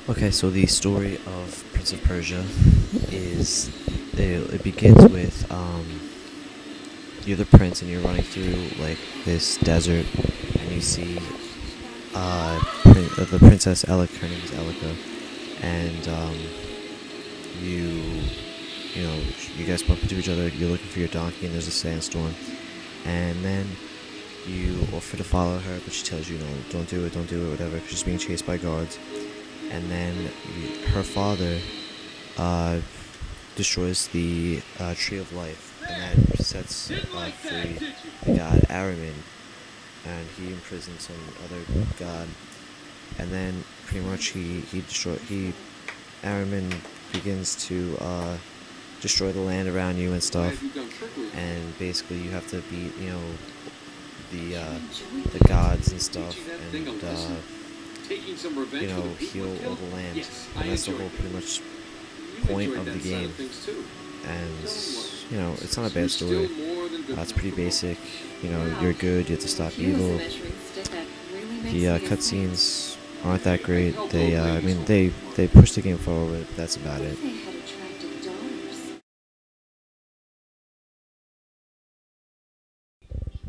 Okay, so the story of Prince of Persia is it begins with you're the prince and you're running through like this desert and you see the princess Elika. Her name is Elika, and you you know you guys bump into each other. You're looking for your donkey and there's a sandstorm, and then you offer to follow her, but she tells you no, don't do it, whatever. 'Cause she's being chased by guards, and then her father uh, destroys the Tree of Life, and that sets free the god Aramin, and he imprisons some other god, and then pretty much he Aramin begins to destroy the land around you and stuff, and basically you have to beat the gods and stuff, and heal all the land, and that's the whole pretty much point of the game. And it's not a bad story. It's pretty basic. You're good. You have to stop evil. The cutscenes aren't that great. They push the game forward, but that's about it.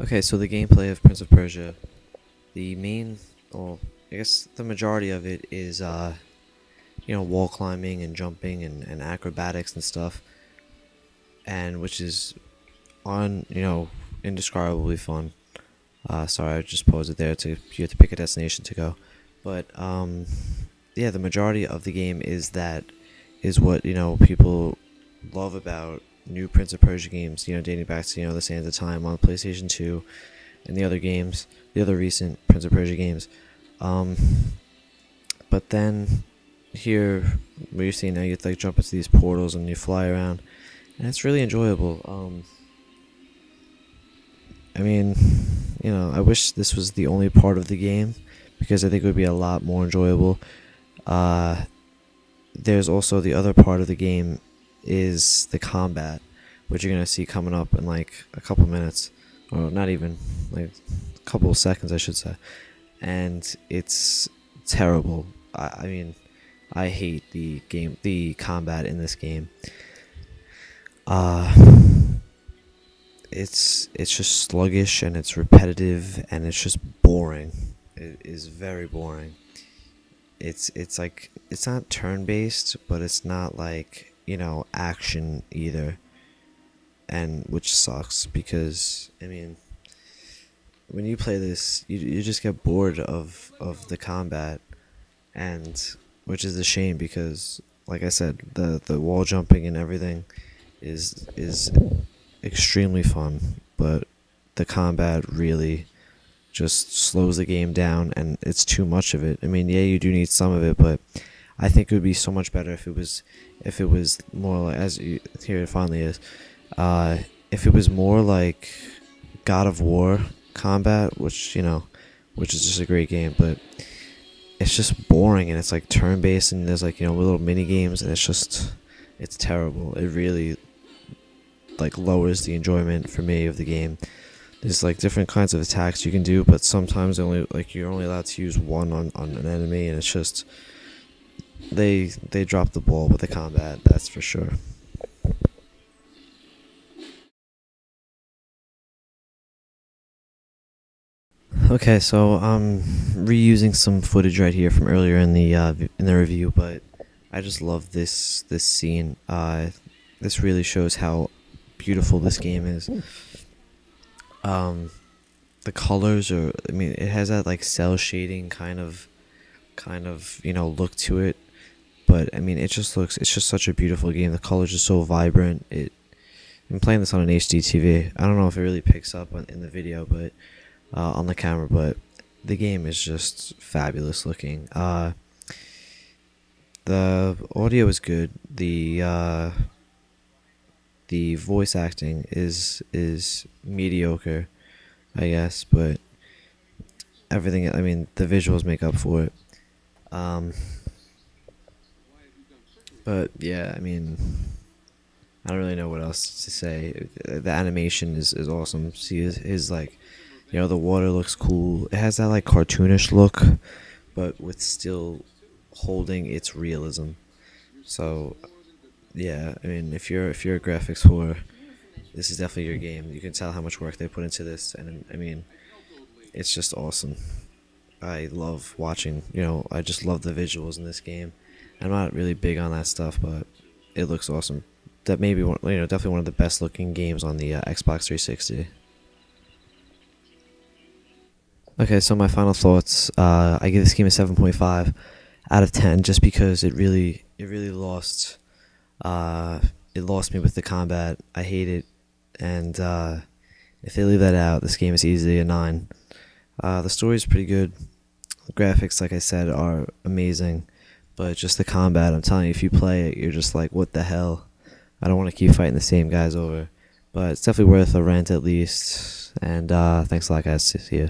Okay, so the gameplay of Prince of Persia, the main, well, I guess the majority of it is, wall climbing and jumping and acrobatics and stuff, and which is indescribably fun. Sorry, I just paused it there you have to pick a destination to go, but yeah, the majority of the game is what people love about new Prince of Persia games, dating back to the Sands of Time on PlayStation 2 and the other games, the other recent Prince of Persia games. But then here, where you're seeing now, you like jump into these portals and you fly around, and it's really enjoyable. I wish this was the only part of the game, because I think it would be a lot more enjoyable. There's also the other part of the game is the combat, which you're gonna see coming up in like a couple minutes, or not even, like a couple of seconds, I should say. And it's terrible. I hate the combat in this game. It's just sluggish, and it's repetitive, and it's just boring. It is very boring. It's like, it's not turn-based, but it's not like action either, and which sucks, because when you play this, you just get bored of the combat, and which is a shame, because like I said, the wall jumping and everything is extremely fun, but the combat really just slows the game down, and it's too much of it. Yeah, you do need some of it, but I think it would be so much better if it was more like, here it finally is, if it was more like God of War combat, which is just a great game, but it's just boring, and it's like turn-based, and there's like little mini games, and it's terrible. It really like lowers the enjoyment for me of the game. There's like different kinds of attacks you can do, but sometimes you're only allowed to use one on an enemy, and it's just they drop the ball with the combat, that's for sure. Okay, so I'm reusing some footage right here from earlier in the review, but I just love this scene. This really shows how beautiful this game is. The colors are, it has that like cell shading kind of look to it, but it's just such a beautiful game. The colors are so vibrant. I'm playing this on an HD TV. I don't know if it really picks up in the video, but on the camera, but the game is just fabulous looking. The audio is good. The voice acting is mediocre, I guess, but everything, the visuals make up for it. But yeah, I don't really know what else to say. The animation is awesome. See his like, the water looks cool. It has that like cartoonish look, but with still holding its realism. So yeah, I mean, if you're a graphics whore, this is definitely your game. You can tell how much work they put into this, and I mean, it's just awesome. I love watching. I just love the visuals in this game. I'm not really big on that stuff, but it looks awesome. That may be definitely one of the best looking games on the Xbox 360. Okay, so my final thoughts. I give this game a 7.5 out of 10, just because it really lost. It lost me with the combat. I hate it, and if they leave that out, this game is easily a 9. The story is pretty good. The graphics, like I said, are amazing, but just the combat, I'm telling you, if you play it, you're just like, what the hell? I don't want to keep fighting the same guys over. But it's definitely worth a rent at least. And thanks a lot, guys. See you.